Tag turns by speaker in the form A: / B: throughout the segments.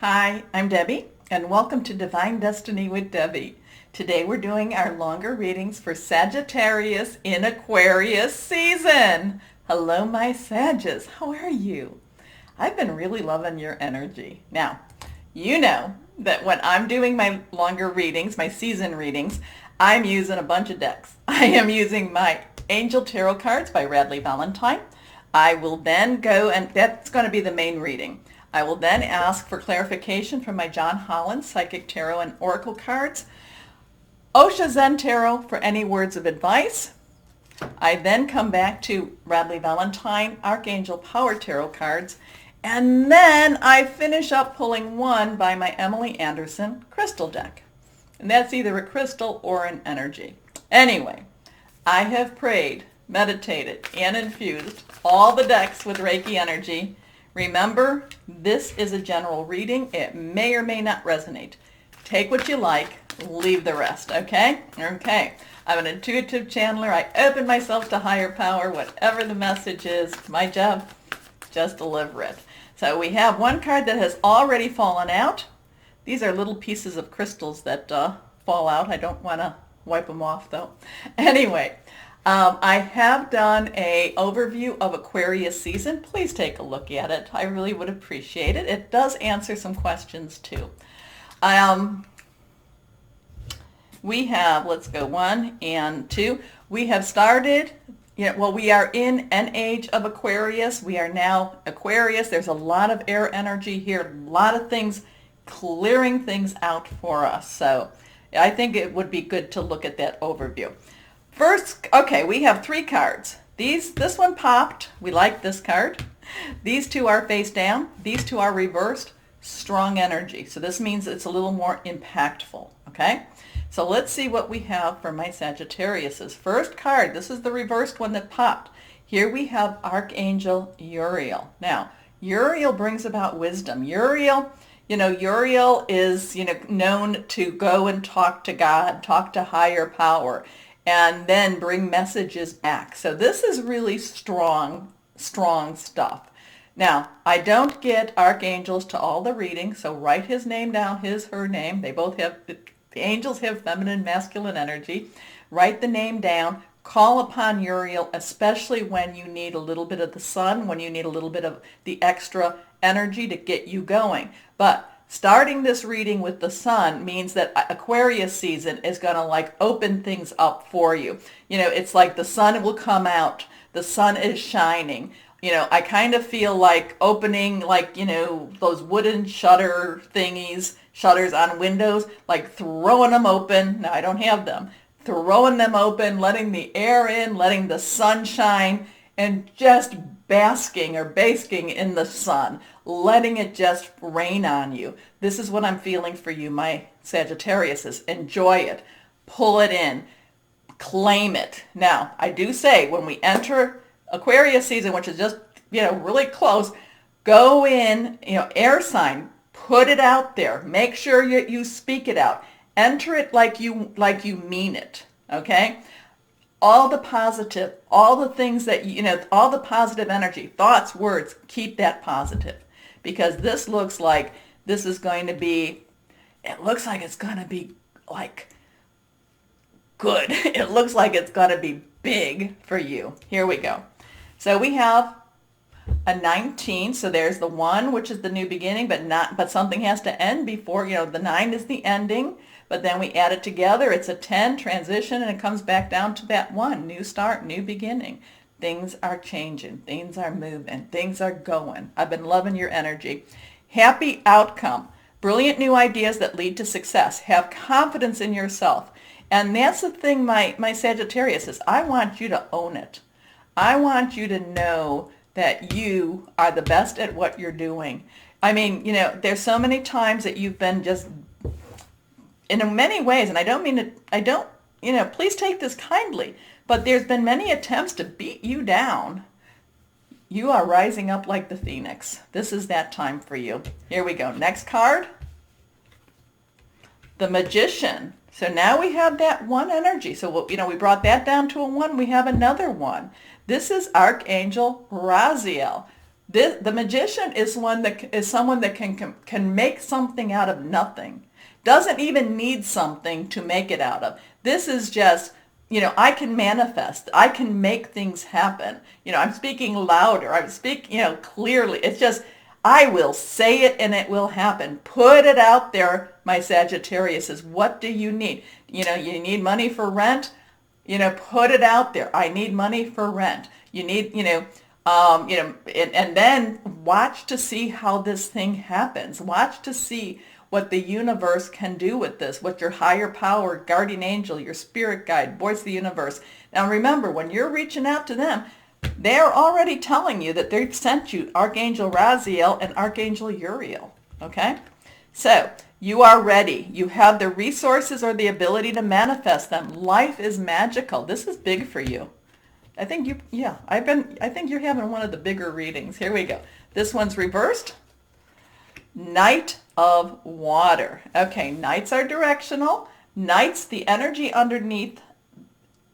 A: Hi, I'm Debbie, and welcome to Divine Destiny with Debbie. Today we're doing our longer readings for Sagittarius in Aquarius season. Hello, my Sagittarius. How are you? I've been really loving your energy. Now, you know that when I'm doing my longer readings, my season readings, I'm using a bunch of decks. I am using my Angel Tarot cards by Radleigh Valentine. I will then go, and that's going to be the main reading. I will then ask for clarification from my John Holland Psychic Tarot and Oracle cards, Osha Zen Tarot for any words of advice. I then come back to Radleigh Valentine Archangel Power Tarot cards, and then I finish up pulling one by my Emily Anderson crystal deck. And that's either a crystal or an energy. Anyway, I have prayed, meditated, and infused all the decks with Reiki energy. Remember, this is a general reading. It may or may not resonate. Take what you like, leave the rest, okay? Okay. I'm an intuitive channeler. I open myself to higher power, whatever the message is. It's my job, just deliver it. So we have one card that has already fallen out. These are little pieces of crystals that fall out. I don't want to wipe them off, though. Anyway. I have done a overview of Aquarius season. Please take a look at it. I really would appreciate it. It does answer some questions too. We have, let's go 1 and 2. We have started, we are in an age of Aquarius. We are now Aquarius. There's a lot of air energy here, a lot of things clearing things out for us. So I think it would be good to look at that overview. First, okay, we have 3 cards. This one popped. We like this card. These 2 are face down. These 2 are reversed. Strong energy. So this means it's a little more impactful, okay? So let's see what we have for my Sagittarius's. First card, this is the reversed one that popped. Here we have Archangel Uriel. Now, Uriel brings about wisdom. Uriel is, known to go and talk to God, talk to higher power, and then bring messages back. So this is really strong stuff. Now, I don't get archangels to all the readings, so write his name down, her name. They both have, the angels have feminine, masculine energy. Write the name down. Call upon Uriel, especially when you need a little bit of the sun, when you need a little bit of the extra energy to get you going. But starting this reading with the sun means that Aquarius season is going to open things up for you. It's like the sun will come out. The sun is shining. I kind of feel like opening those wooden shutters on windows, like throwing them open. Now I don't have them. Throwing them open, letting the air in, letting the sun shine, and just basking in the sun, letting it just rain on you. This is what I'm feeling for you, my Sagittariuses. Enjoy it. Pull it in. Claim it. Now, I do say when we enter Aquarius season, which is just, really close, go in, air sign, put it out there. Make sure you speak it out. Enter it like you mean it, okay? All the positive, all the things that, all the positive energy, thoughts, words, keep that positive. Because this looks like this is going to be, it looks like it's going to be good. It looks like it's going to be big for you. Here we go. So we have a 19. So there's the 1, which is the new beginning, but something has to end before, the 9 is the ending. But then we add it together. It's a 10, transition, and it comes back down to that 1. New start, new beginning. Things are changing. Things are moving. Things are going. I've been loving your energy. Happy outcome. Brilliant new ideas that lead to success. Have confidence in yourself. And that's the thing, my Sagittarius, is I want you to own it. I want you to know that you are the best at what you're doing. I mean, there's so many times that you've been just, in many ways, and I don't mean it, please take this kindly, but there's been many attempts to beat you down. You are rising up like the phoenix. This is that time for you. Here we go. Next card. The Magician. So now we have that 1 energy. So, we brought that down to a 1. We have another 1. This is Archangel Raziel. The magician is someone that can make something out of nothing. Doesn't even need something to make it out of. This is just, I can manifest. I can make things happen. I'm speaking louder. I'm speaking, clearly. It's just, I will say it and it will happen. Put it out there, my Sagittarius is, what do you need? You need money for rent? Put it out there. I need money for rent. You need, and then watch to see how this thing happens. Watch to see what the universe can do with this, what your higher power, guardian angel, your spirit guide, voice of the universe. Now remember, when you're reaching out to them, they're already telling you that they've sent you Archangel Raziel and Archangel Uriel. Okay? So you are ready. You have the resources or the ability to manifest them. Life is magical. This is big for you. I think you're having one of the bigger readings. Here we go. This one's reversed. Knight of Water. Okay, knights are directional. Knights, the energy underneath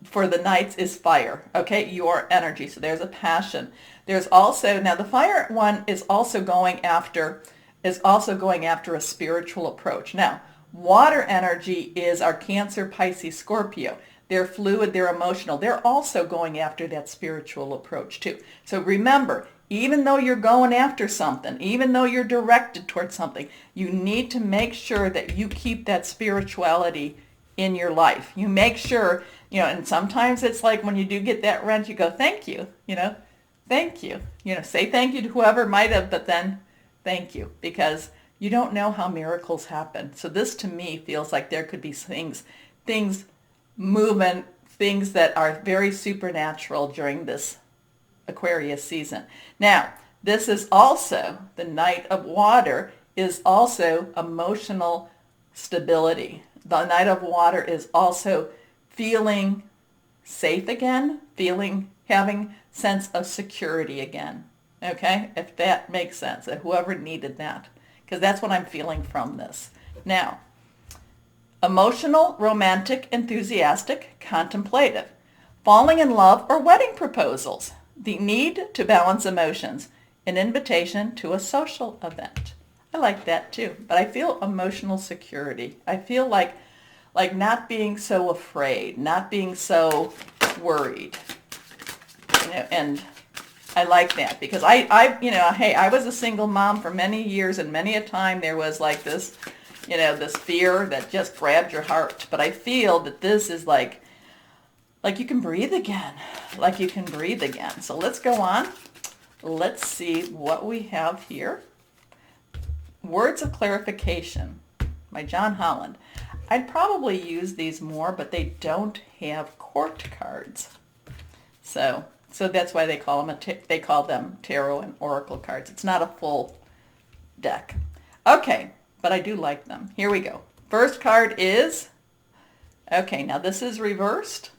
A: for the knights is fire. Okay, your energy. So there's a passion. There's also, now the fire one is also going after a spiritual approach. Now, water energy is our Cancer, Pisces, Scorpio. They're fluid, they're emotional. They're also going after that spiritual approach too. So remember, even though you're going after something, even though you're directed towards something, you need to make sure that you keep that spirituality in your life. You make sure, and sometimes it's like when you do get that rent, you go, thank you, thank you. Say thank you to whoever might have, but then thank you, because you don't know how miracles happen. So this to me feels like there could be things, movement, things that are very supernatural during this Aquarius season. Now, this is also, the Knight of Water is also emotional stability. The Knight of Water is also feeling safe again, having sense of security again. Okay, if that makes sense, whoever needed that, because that's what I'm feeling from this. Now, emotional, romantic, enthusiastic, contemplative, falling in love or wedding proposals, the need to balance emotions, an invitation to a social event. I like that too, but I feel emotional security. I feel like not being so afraid, not being so worried, and I like that because I was a single mom for many years, and many a time there was like this, this fear that just grabbed your heart. But I feel that this is like you can breathe again, So let's go on. Let's see what we have here. Words of clarification by John Holland. I'd probably use these more, but they don't have court cards. So that's why they call them tarot and oracle cards. It's not a full deck. Okay, but I do like them. Here we go. First card is, okay, now this is reversed.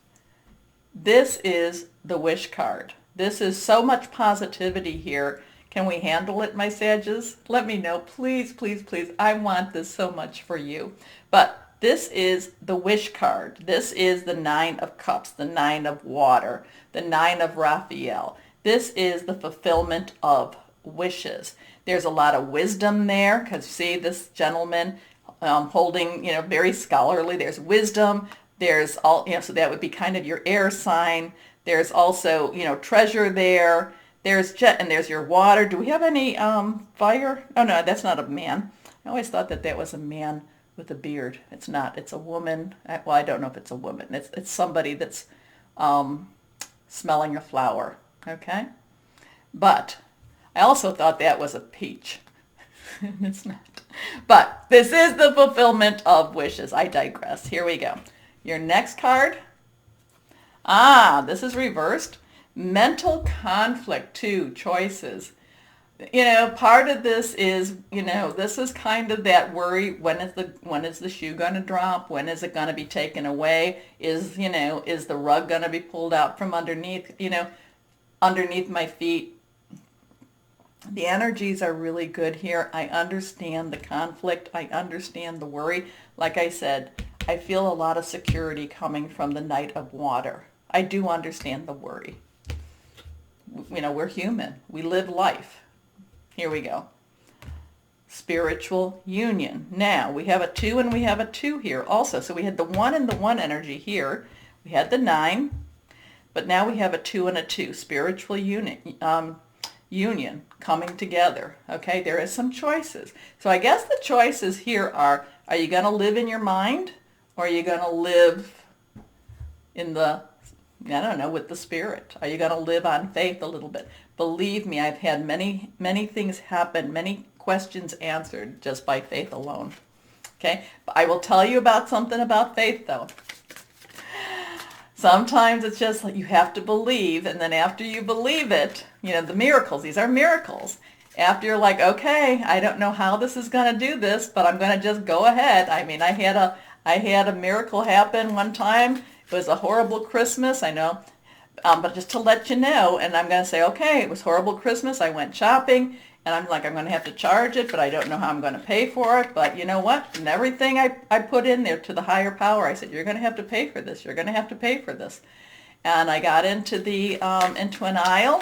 A: This is the wish card. This is so much positivity here. Can we handle it, my Sages? Let me know. Please, please, please. I want this so much for you. But this is the wish card. This is the 9 of Cups, the 9 of Water, the 9 of Raphael. This is the fulfillment of wishes. There's a lot of wisdom there because see this gentleman holding, very scholarly. There's wisdom. There's all, so that would be kind of your air sign. There's also, treasure there. And there's your water. Do we have any fire? Oh, no, that's not a man. I always thought that was a man with a beard. It's not. It's a woman. Well, I don't know if it's a woman. It's somebody that's smelling a flower. Okay? But I also thought that was a peach. It's not. But this is the fulfillment of wishes. I digress. Here we go. Your next card. This is reversed. Mental conflict, 2 choices. Part of this is, this is kind of that worry. When is the shoe going to drop? When is it going to be taken away? Is the rug going to be pulled out from underneath, underneath my feet? The energies are really good here. I understand the conflict. I understand the worry. Like I said, I feel a lot of security coming from the Knight of Water. I do understand the worry. We're human. We live life. Here we go. Spiritual union. Now, we have a 2 and we have a 2 here also. So we had the 1 and the 1 energy here. We had the 9, but now we have a 2 and a 2. Spiritual union coming together. Okay, there is some choices. So I guess the choices here are you going to live in your mind, or are you going to live in the, I don't know, with the spirit? Are you going to live on faith a little bit? Believe me, I've had many things happen, many questions answered just by faith alone. Okay, but I will tell you about something about faith though. Sometimes it's just like you have to believe, and then after you believe it, you know, the miracles, these are miracles. After you're like, okay, I don't know how this is going to do this, but I'm going to just go ahead. I mean, I had a miracle happen one time. It was a horrible Christmas, I know, but just to let you know, and I'm going to say, okay, it was horrible Christmas. I went shopping, and I'm like, I'm going to have to charge it, but I don't know how I'm going to pay for it. But you know what? And everything I put in there to the higher power, I said, you're going to have to pay for this. You're going to have to pay for this. And I got into the into an aisle,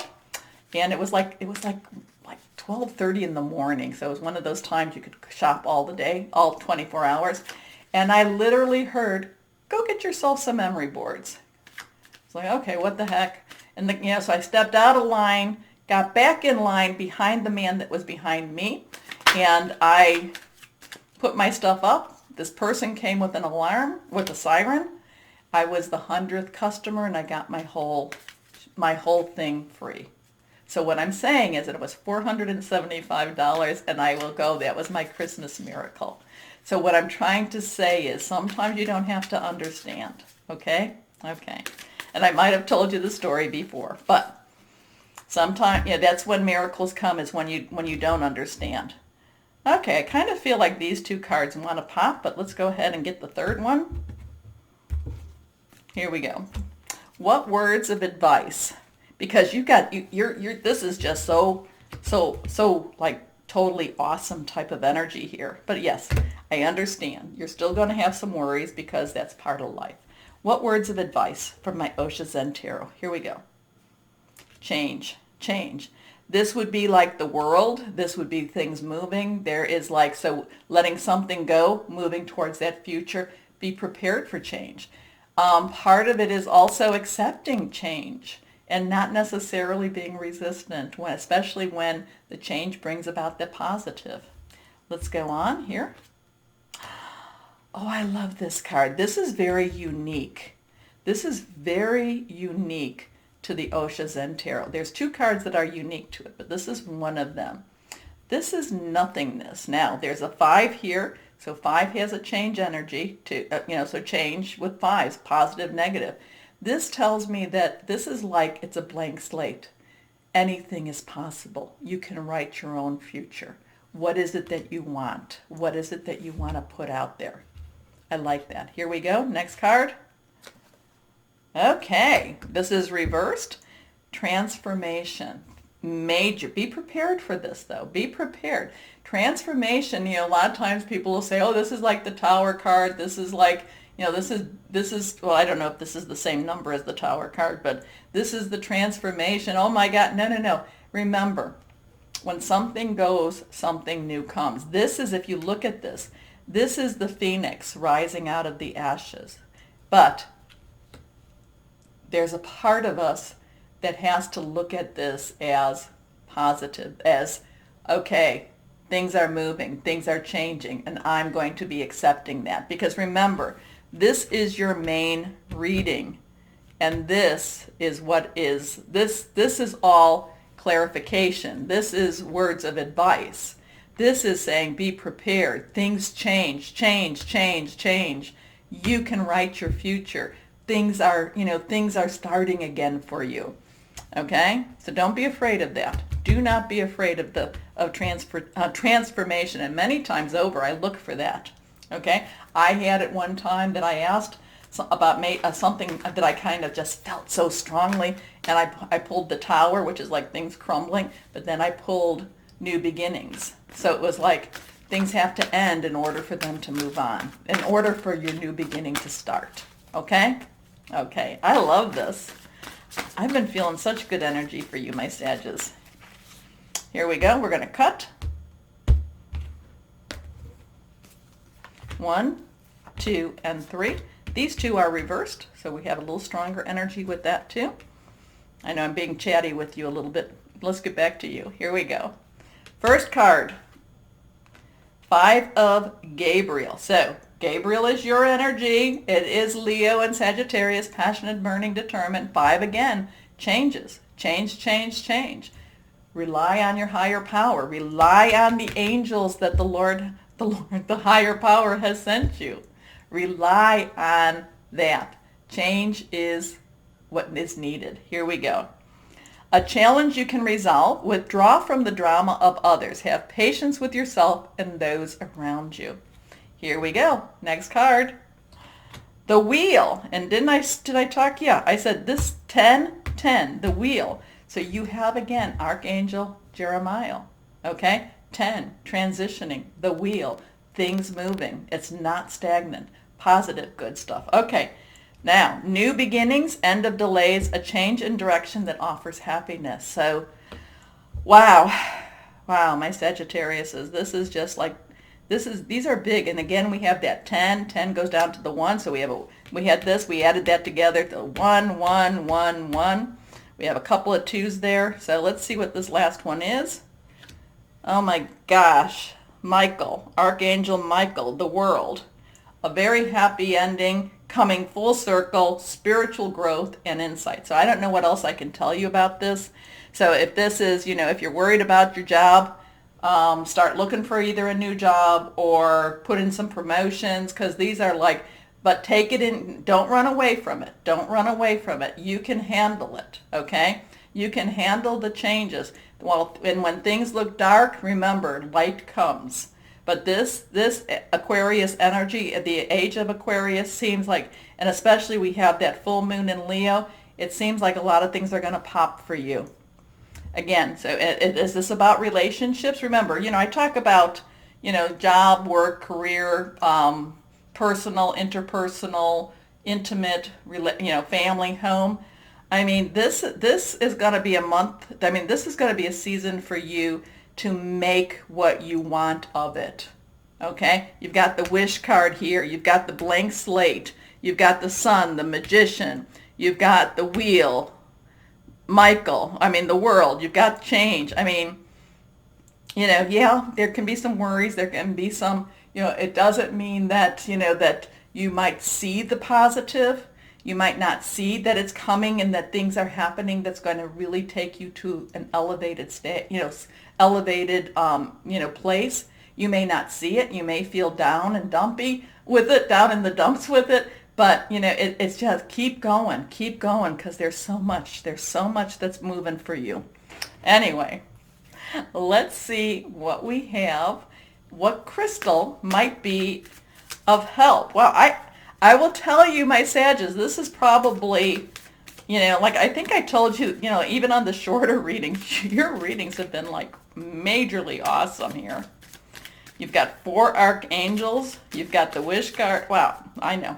A: and it was like 12:30 in the morning. So it was one of those times you could shop all the day, all 24 hours. And I literally heard, go get yourself some memory boards. It's like, okay, what the heck? And so I stepped out of line, got back in line behind the man that was behind me, and I put my stuff up. This person came with an alarm, with a siren. I was the 100th customer, and I got my whole thing free. So what I'm saying is that it was $475, and I will go, that was my Christmas miracle. So what I'm trying to say is sometimes you don't have to understand, okay? Okay. And I might have told you the story before, but sometimes, yeah, that's when miracles come, is when you don't understand. Okay, I kind of feel like these 2 cards want to pop, but let's go ahead and get the third one. Here we go. What words of advice? Because you're this is just so like totally awesome type of energy here. But yes, I understand. You're still going to have some worries because that's part of life. What words of advice from my Osha Zen Tarot? Here we go. Change. This would be like the world. This would be things moving. There is like, so letting something go, moving towards that future. Be prepared for change. Part of it is also accepting change and not necessarily being resistant, especially when the change brings about the positive. Let's go on here. Oh, I love this card. This is very unique. This is very unique to the Osha Zen Tarot. There's 2 cards that are unique to it, but this is one of them. This is nothingness. Now, there's a 5 here, so 5 has a change energy, so change with 5s, positive, negative. This tells me that this is like it's a blank slate. Anything is possible. You can write your own future. What is it that you want? What is it that you want to put out there? I like that. Here we go. Next card. Okay, this is reversed. Transformation. Major. Be prepared for this, though. Be prepared. Transformation, a lot of times people will say, oh, this is like the Tower card. This is like, this is, well, I don't know if this is the same number as the Tower card, but this is the transformation. Oh, my God. No. Remember, when something goes, something new comes. This is, if you look at this, this is the phoenix rising out of the ashes. But there's a part of us that has to look at this as positive, as, okay, things are moving, things are changing, and I'm going to be accepting that. Because remember, this is your main reading, and this is what is, this is all clarification. This is words of advice. This is saying be prepared. Things change. You can write your future. Things are starting again for you. Okay? So don't be afraid of that. Do not be afraid of transformation. And many times over, I look for that. Okay? I had it one time that I asked about something that I kind of just felt so strongly, and I pulled the Tower, which is like things crumbling, but then I pulled new beginnings. So it was like things have to end in order for them to move on, in order for your new beginning to start. Okay? Okay. I love this. I've been feeling such good energy for you, my Sagittarius. Here we go. We're going to cut. 1, 2, and 3. These two are reversed, so we have a little stronger energy with that too. I know I'm being chatty with you a little bit. Let's get back to you. Here we go. First card, 5 of Gabriel. So Gabriel is your energy. It is Leo and Sagittarius, passionate, burning, determined. 5 again, changes. Change, change, change. Rely on your higher power. Rely on the angels that the higher power has sent you. Rely on that. Change is what is needed. Here we go. A challenge you can resolve. Withdraw from the drama of others. Have patience with yourself and those around you. Here we go. Next card. The wheel. And did I talk? Yeah, I said this 10, 10, the wheel. So you have again Archangel Jeremiah. Okay? 10, transitioning, the wheel, things moving. It's not stagnant. Positive, good stuff. Okay. Now, new beginnings, end of delays, a change in direction that offers happiness. So, wow, my Sagittariuses, this is just like, these are big. And again, we have that 10, 10 goes down to the 1. So we had this, we added that together to 1, 1, 1, 1. We have a couple of 2s there. So let's see what this last one is. Oh my gosh, Michael, Archangel Michael, the world. A very happy ending, coming full circle, spiritual growth and insight. So I don't know what else I can tell you about this. So if this is, if you're worried about your job, start looking for either a new job or put in some promotions, because these are like, but take it in, don't run away from it. Don't run away from it. You can handle it, okay? You can handle the changes. Well, and when things look dark, remember, light comes. But this Aquarius energy, the age of Aquarius seems like, and especially we have that full moon in Leo, it seems like a lot of things are going to pop for you. Again, so is this about relationships? Remember, I talk about, job, work, career, personal, interpersonal, intimate, family, home. I mean, this is going to be a month. I mean, this is going to be a season for you to make what you want of it. Okay? You've got the wish card here. You've got the blank slate. You've got the sun, the magician. You've got the wheel, the world. You've got change. I mean, yeah, there can be some worries. There can be some, it doesn't mean that, that you might see the positive. You might not see that it's coming and that things are happening that's going to really take you to an elevated state, place. You may not see it. You may feel down and dumpy with it, down in the dumps with it. But, it's just keep going, because there's so much that's moving for you. Anyway, let's see what we have, what crystal might be of help. Well, I will tell you, my Sages, this is probably, like I think I told you, even on the shorter readings, your readings have been like majorly awesome here. You've got 4 archangels. You've got the wish card. Wow, I know.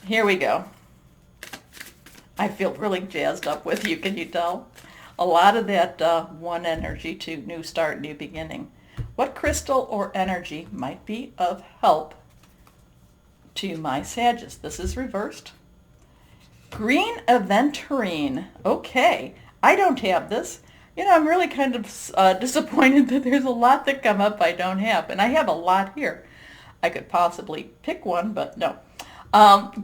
A: Here we go. I feel really jazzed up with you, can you tell? A lot of that 1 energy to new start, new beginning. What crystal or energy might be of help to my Sages? This is reversed. Green aventurine. Okay, I don't have this. I'm really kind of disappointed that there's a lot that come up I don't have, and I have a lot here. I could possibly pick one, but no.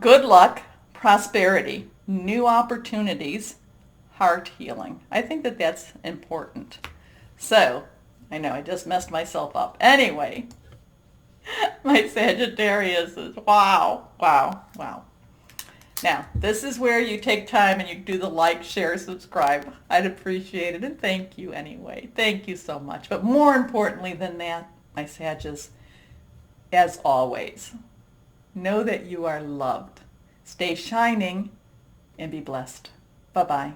A: Good luck, prosperity, new opportunities, heart healing. I think that that's important. So, I know I just messed myself up. Anyway, my Sagittarius is wow. Now, this is where you take time and you do the like, share, subscribe. I'd appreciate it, and thank you anyway. Thank you so much. But more importantly than that, my Sages, as always, know that you are loved. Stay shining and be blessed. Bye-bye.